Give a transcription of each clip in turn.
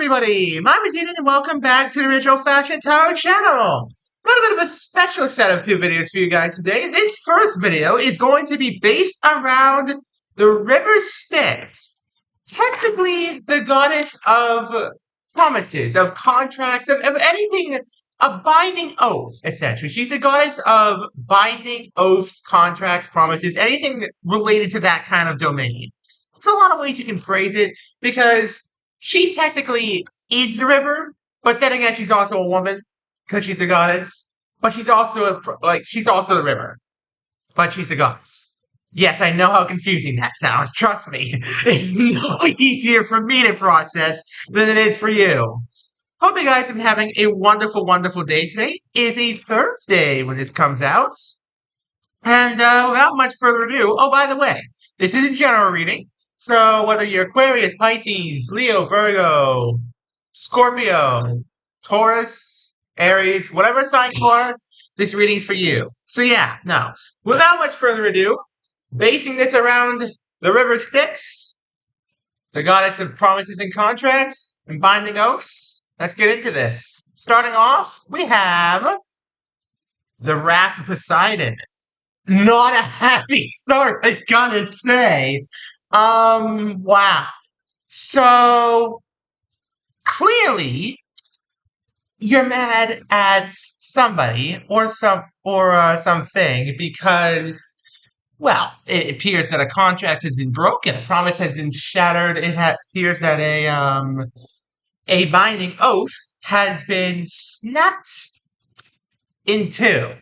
everybody! My name is Eden and welcome back to the Original Fashion Tarot channel! Got a bit of a special set of two videos for you guys today. This first video is going to be based around the River Styx. Technically, the goddess of promises, of contracts, of anything, a binding oath, essentially. She's a goddess of binding oaths, contracts, promises, anything related to that kind of domain. There's a lot of ways you can phrase it, because she technically is the river, but then again, she's also a woman, because she's a goddess. But she's also she's also the river, but she's a goddess. Yes, I know how confusing that sounds. Trust me, it's no easier for me to process than it is for you. Hope you guys have been having a wonderful, wonderful day today. It is a Thursday when this comes out. And without much further ado, oh, by the way, this is a general reading. So whether you're Aquarius, Pisces, Leo, Virgo, Scorpio, Taurus, Aries, whatever sign you are, this reading is for you. So yeah, no. Without much further ado, basing this around the River Styx, the goddess of promises and contracts and binding oaths, let's get into this. Starting off, we have the Wrath of Poseidon. Not a happy start, I gotta say. Wow. So, clearly, you're mad at somebody or something because, well, it appears that a contract has been broken, a promise has been shattered. It appears that a binding oath has been snapped in two.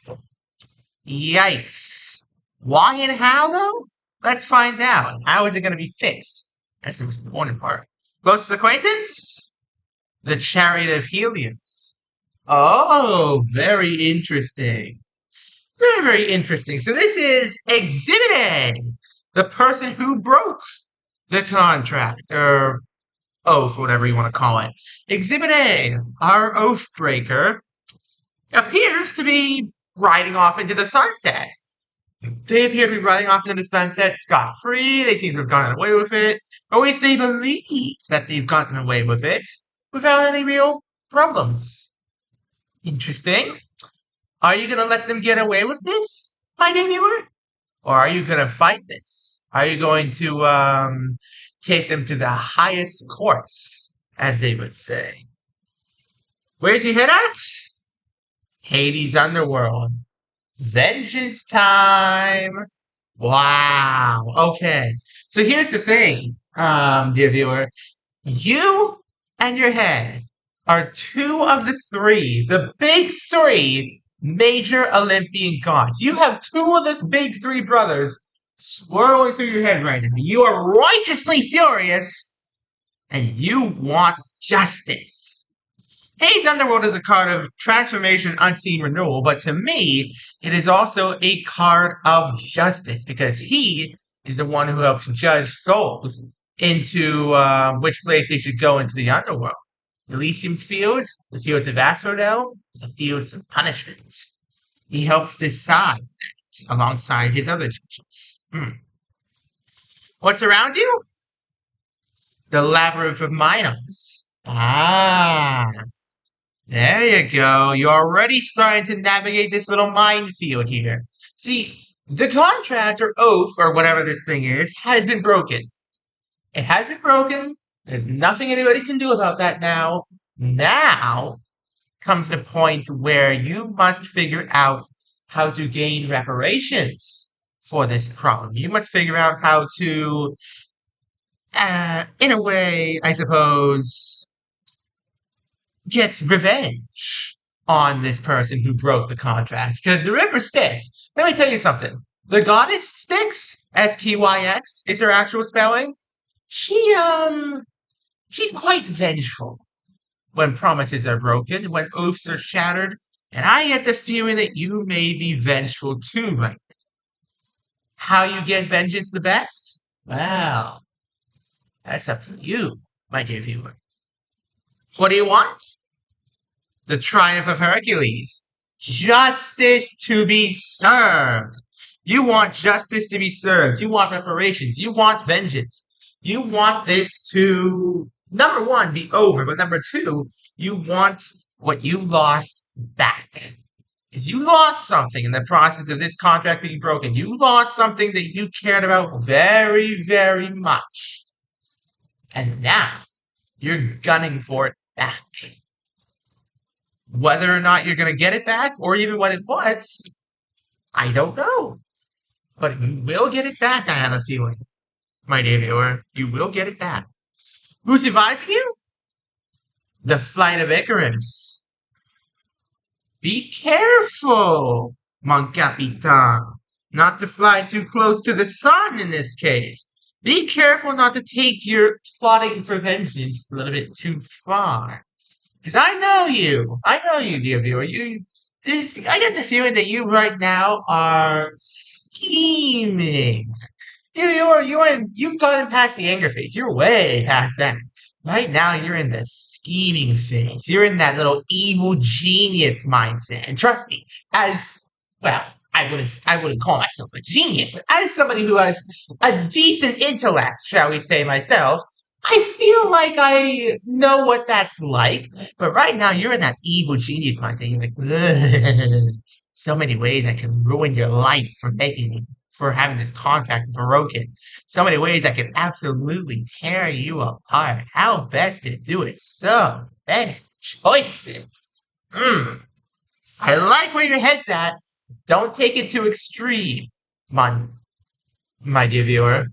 Yikes. Why and how, though? Let's find out. How is it going to be fixed? That's the most important part. Closest acquaintance? The Chariot of Helios. Oh, very interesting. Very, very interesting. So this is Exhibit A. The person who broke the contract, or oath, whatever you want to call it. Exhibit A, our oath breaker, appears to be riding off into the sunset. They appear to be riding off into the sunset scot-free. They seem to have gotten away with it. Or at least they believe that they've gotten away with it without any real problems. Interesting. Are you going to let them get away with this, my dear viewer? Or are you going to fight this? Are you going to take them to the highest courts, as they would say? Where's he head at? Hades' underworld. Vengeance time! Wow. Okay. So here's the thing, dear viewer. You and your head are two of the big three major Olympian gods. You have two of the big three brothers swirling through your head right now. You are righteously furious, and you want justice. Hades' Underworld is a card of transformation, unseen renewal, but to me, it is also a card of justice, because he is the one who helps judge souls into which place they should go into the underworld. Elysium's fields, the fields of Asphodel, the fields of punishment. He helps decide that alongside his other judges. What's around you? The Labyrinth of Minos. Ah. There you go. You're already starting to navigate this little minefield here. See, the contract or oath or whatever this thing is has been broken. It has been broken. There's nothing anybody can do about that now. Now comes the point where you must figure out how to gain reparations for this problem. You must figure out how to, in a way, I suppose, gets revenge on this person who broke the contract. Because the River Styx, let me tell you something. The goddess Styx, S-T-Y-X, is her actual spelling. She's quite vengeful when promises are broken, when oaths are shattered, and I get the feeling that you may be vengeful too right now. How you get vengeance the best? Well, that's up to you, my dear viewer. What do you want? The triumph of Hercules. Justice to be served. You want justice to be served. You want reparations. You want vengeance. You want this to number one, be over, but number two, you want what you lost back. Because you lost something in the process of this contract being broken. You lost something that you cared about very, very much. And now you're gunning for it back. Whether or not you're going to get it back, or even what it was, I don't know. But you will get it back, I have a feeling, my dear viewer. You will get it back. Who's advising you? The flight of Icarus. Be careful, mon capitan. Not to fly too close to the sun in this case. Be careful not to take your plotting for vengeance a little bit too far. Because I know you. I know you, dear viewer. I get the feeling that you right now are scheming. You've gone past the anger phase. You're way past that. Right now, you're in the scheming phase. You're in that little evil genius mindset. And trust me, as well, I wouldn't call myself a genius, but as somebody who has a decent intellect, shall we say myself, I feel like I know what that's like. But right now, you're in that evil genius mindset. You're like, "Ugh, so many ways I can ruin your life for having this contract broken. So many ways I can absolutely tear you apart. How best to do it? So many choices. I like where your head's at. Don't take it too extreme, my, my dear viewer.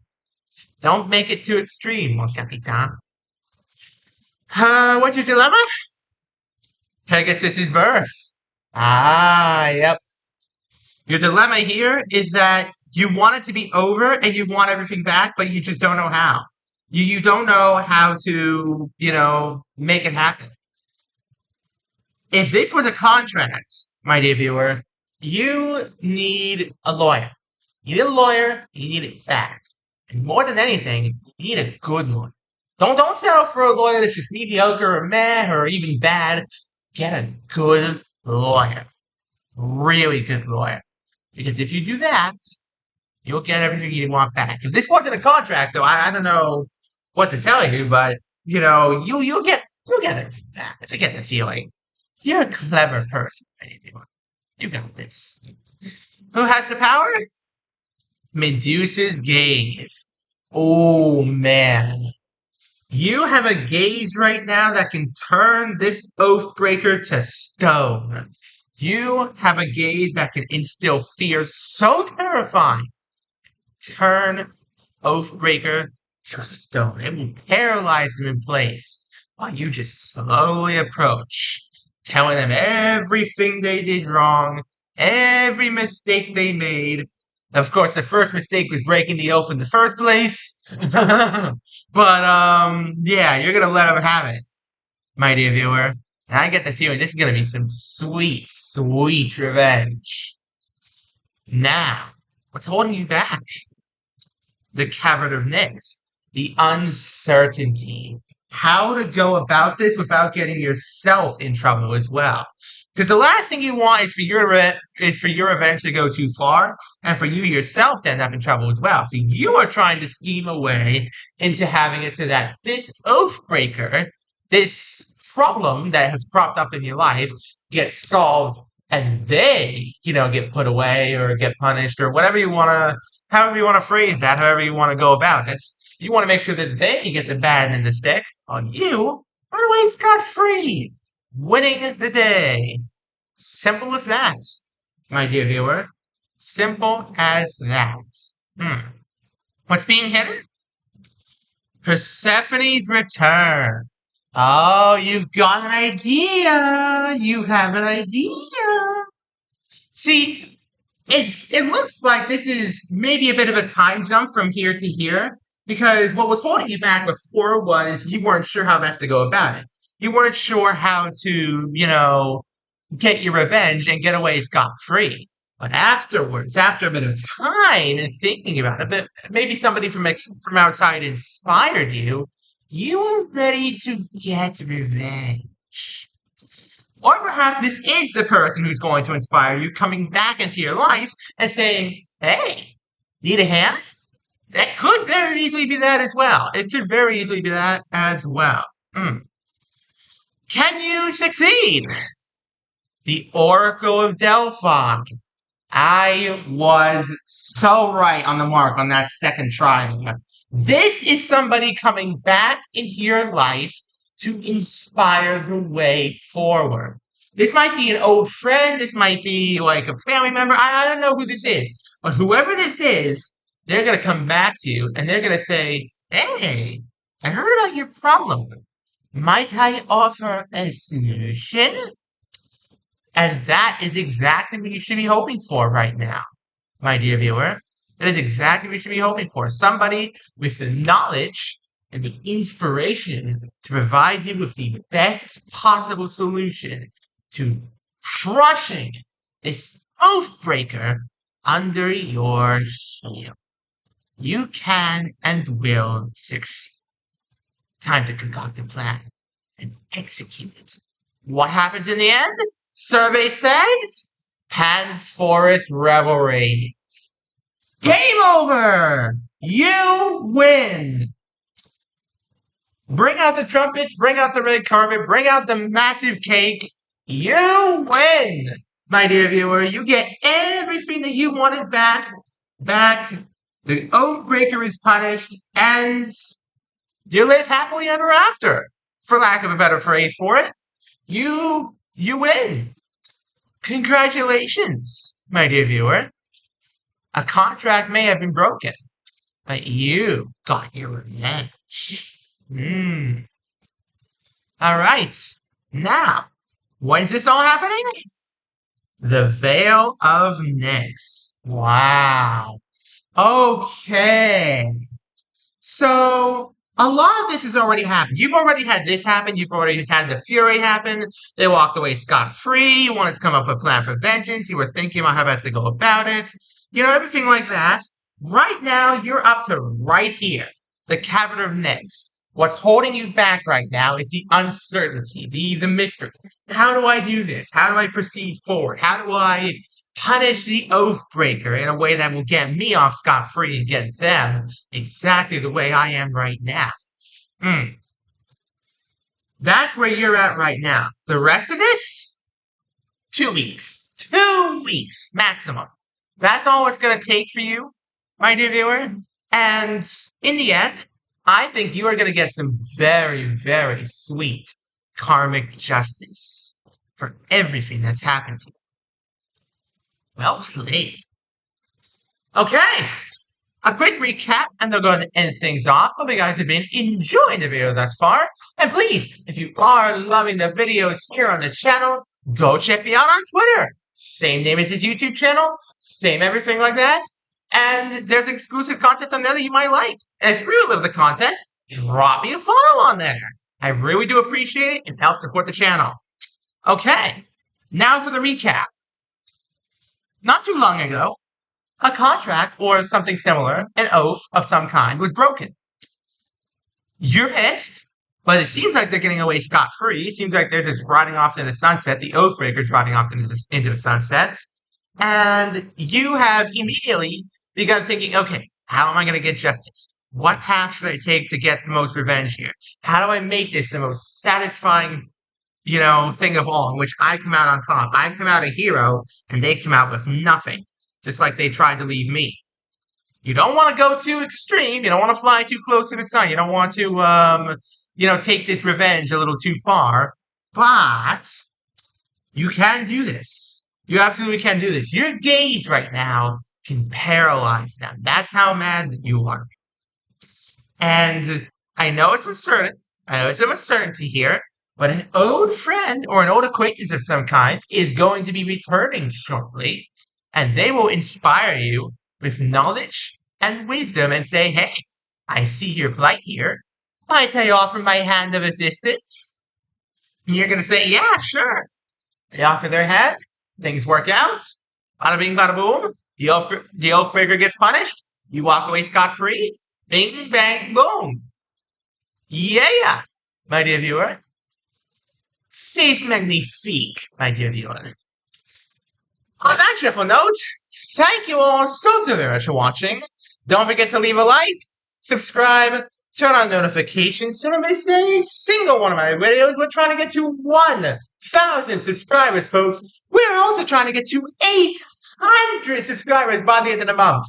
Don't make it too extreme, mon capitan. What's your dilemma? Pegasus's birth. Ah, yep. Your dilemma here is that you want it to be over and you want everything back, but you just don't know how. You don't know how to, make it happen. If this was a contract, my dear viewer, you need a lawyer. You need a lawyer, you need it fast. And more than anything, you need a good lawyer. Don't settle for a lawyer that's just mediocre or meh or even bad. Get a good lawyer. Really good lawyer. Because if you do that, you'll get everything you want back. If this wasn't a contract, though, I don't know what to tell you, but you'll get it back. If you get the feeling, you're a clever person. You got this. Who has the power? Medusa's gaze. Oh man, you have a gaze right now that can turn this oathbreaker to stone. You have a gaze that can instill fear so terrifying. Turn Oathbreaker to stone. It will paralyze them in place while you just slowly approach, telling them everything they did wrong, every mistake they made. Of course, the first mistake was breaking the oath in the first place. But yeah, you're gonna let them have it, my dear viewer. And I get the feeling this is gonna be some sweet, sweet revenge. Now, what's holding you back? The cavern of Nyx, the uncertainty, how to go about this without getting yourself in trouble as well. Because the last thing you want is for your revenge to go too far, and for you yourself to end up in trouble as well. So you are trying to scheme a way into having it so that this oathbreaker, this problem that has cropped up in your life, gets solved, and they, get put away or get punished or whatever you want to however you want to phrase that, however you want to go about it. You want to make sure that they get the bad end of the stick on you, run away scot free, winning the day. Simple as that, my dear viewer. Simple as that. What's being hidden? Persephone's return. Oh, you've got an idea. You have an idea. See, it looks like this is maybe a bit of a time jump from here to here, because what was holding you back before was you weren't sure how best to go about it. You weren't sure how to, get your revenge and get away scot-free. But afterwards, after a bit of time and thinking about it, but maybe somebody from outside inspired you, you were ready to get revenge. Or perhaps this is the person who's going to inspire you coming back into your life and saying, hey, need a hand? That could very easily be that as well. It could very easily be that as well. Can you succeed? The Oracle of Delphi. I was so right on the mark on that second try. This is somebody coming back into your life to inspire the way forward. This might be an old friend. This might be like a family member. I don't know who this is. But whoever this is, they're going to come back to you and they're going to say, hey, I heard about your problem. Might I offer a solution? And that is exactly what you should be hoping for right now, my dear viewer. That is exactly what you should be hoping for. Somebody with the knowledge and the inspiration to provide you with the best possible solution to crushing this oathbreaker under your heel. You can and will succeed. Time to concoct a plan and execute it. What happens in the end? Survey says Pan's Forest Revelry. Game over! You win! Bring out the trumpets, bring out the red carpet, bring out the massive cake. You win! My dear viewer, you get everything that you wanted back. The Oathbreaker is punished, and you live happily ever after. For lack of a better phrase for it. You win. Congratulations, my dear viewer. A contract may have been broken, but you got your revenge. All right. Now, when's this all happening? The Veil of Nyx. Wow. Okay. So, a lot of this has already happened. You've already had this happen. You've already had the Fury happen. They walked away scot-free. You wanted to come up with a plan for vengeance. You were thinking about how best to go about it. You know, everything like that. Right now, you're up to right here. The Cavern of Nyx. What's holding you back right now is the uncertainty, the mystery. How do I do this? How do I proceed forward? How do I punish the Oathbreaker in a way that will get me off scot-free and get them exactly the way I am right now? That's where you're at right now. The rest of this? 2 weeks. 2 weeks maximum. That's all it's going to take for you, my dear viewer. And in the end, I think you are going to get some very, very sweet karmic justice for everything that's happened to you. Well played. Okay, a quick recap, and they're going to end things off. Hope you guys have been enjoying the video thus far. And please, if you are loving the videos here on the channel, go check me out on Twitter. Same name as his YouTube channel, same everything like that. And there's exclusive content on there that you might like. And if you really love the content, drop me a follow on there. I really do appreciate it and help support the channel. Okay, now for the recap. Not too long ago, a contract or something similar, an oath of some kind, was broken. You're pissed, but it seems like they're getting away scot-free. It seems like they're just riding off into the sunset. The Oathbreaker's riding off into the sunset. And you have immediately begun thinking, okay, how am I going to get justice? What path should I take to get the most revenge here? How do I make this the most satisfying, thing of all, in which I come out on top? I come out a hero, and they come out with nothing, just like they tried to leave me. You don't want to go too extreme. You don't want to fly too close to the sun. You don't want to, take this revenge a little too far. But you can do this. You absolutely can do this. Your gaze right now can paralyze them. That's how mad that you are. And I know it's uncertain. I know it's some uncertainty here. But an old friend or an old acquaintance of some kind is going to be returning shortly. And they will inspire you with knowledge and wisdom and say, hey, I see your plight here. Might I offer my hand of assistance? And you're going to say, yeah, sure. They offer their hand. Things work out. Bada bing, bada boom. The Oathbreaker gets punished. You walk away scot-free. Bing, bang, boom. Yeah, my dear viewer. C'est magnifique, my dear viewer. On that cheerful note, thank you all so very much for watching. Don't forget to leave a like, subscribe, turn on notifications so you don't miss a single one of my videos. We're trying to get to 1,000 subscribers, folks. We're also trying to get to 800 subscribers by the end of the month.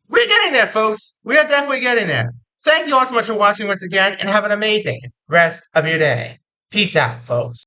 We're getting there, folks. We are definitely getting there. Thank you all so much for watching once again, and have an amazing rest of your day. Peace out, folks.